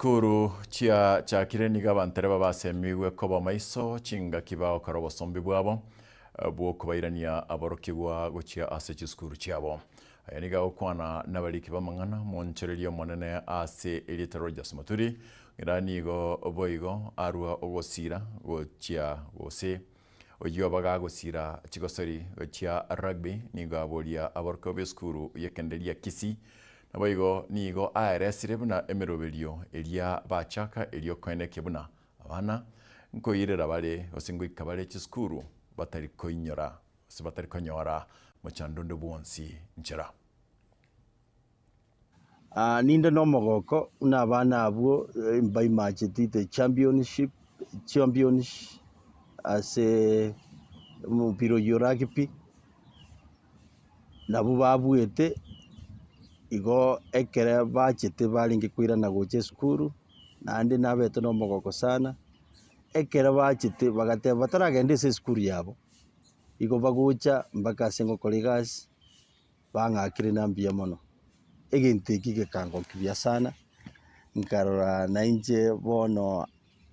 Kuru cha kireniga bantereba basemiwe koba maiso chinga kibao karobo sombi bwabo bwo kubairania aborokigwa guchia ase chiskuru chiabo ayaniga okwana nabaliki bamangana monchererio monene ase elitero jasmaturi iranigo boigo arua ogosira gochia gose oyo baga gosira chigosori gochia rugby niga bolia aborkobe skuru yekendelia Kisii naboigo nigo aresire buna emeroberio elia bachaka elio koeneke buna abana nkoirera bale osingo ikabale chiskuru batari koinyora batari konyora machandondo bonsi nchera Ninde no mogoko una bana abo by match the championship ase mupiro yurakipi nabo babuete igo ekere bachete balinge kwirana goche skuru nande nabete no mogoko sana ekere bachete bagate bataragende se skuru yabo igo bagucha mpaka sengo kolegas bangakire nambia mono egente kango kibia sana nkarora nainje bono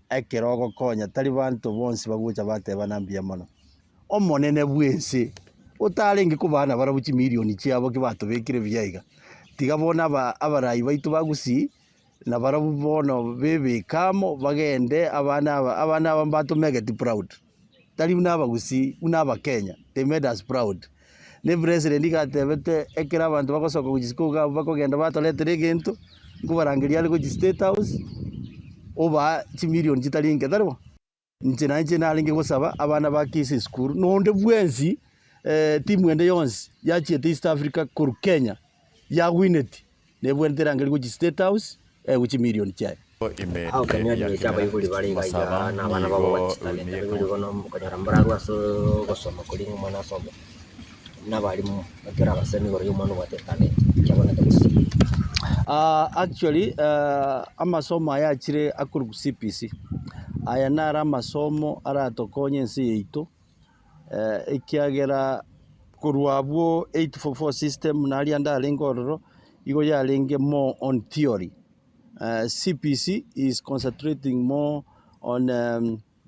ekero gokonya tari bantu bonsi bagucha bateba nambia mono omonene bwense otarenge kubana barabuchi milioni chiabo kibatubekire byaiga tiga bona abarai baitu bagusi na barabu bono bebe kamo bagende abana batumegeti proud tari unabagusi unabakenya they made us proud ne president gatebete ekera abantu bakosoka kujisikuga bakogenda batoletere gento ngubarangiria ari ku state house oba chimilioni chitaringe darbo nje nalinge gusaba abana ba Kisii school nonde bwenzi timu ende yonsi yachiete East Africa kuru Kenya ya wineti ne bwentera ngari ku state house uchi milioni chai au kanya ni chaba yuguli bali gaija na bana babo bachitale nguli gono mukanyara mbraru aso gosoma kulinga mwana somo nabalimu bakira basemi goro y'umuntu watetane cyabona tagusi actually amasomo ayachire akuru ku CPC aya nara amasomo aratokonye nsi yito ikiagera kurwabwo 844 system nali andale ngororo igo yalinge more on theory. CPC is concentrating more on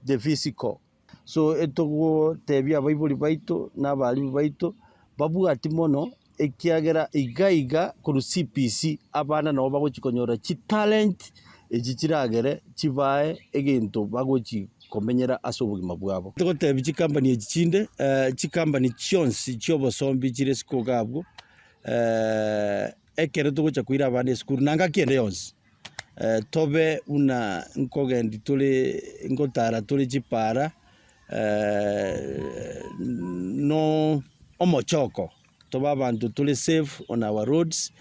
the physical. So etogo tebia baibuli baito na bali baito babu atimono ekiagera igaiga kuru CPC abana no bagochikonyora chi talent ejichiragere chibae egento bagochi komenyera asobugima bwabo tego tebi chi company ejichinde chi company chionsi chiobosombi chire sikogabwo ekere togocha kuira abana skuru nanga kiende yonsi tobe una nkogendi tuli ngotara tuli chipara no omochoko toba abantu tuli safe on our roads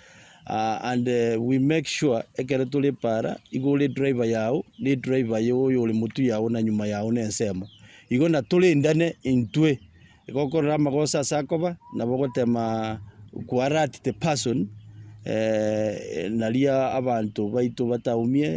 and we make sure ekere tuli para igole driver yao ni driver yo uli mutu yao na nyuma yao nensemo igona tuli ndane intwe igokora magosa sakoba na bogotema kuarati the person nalia abantu baitu bataumie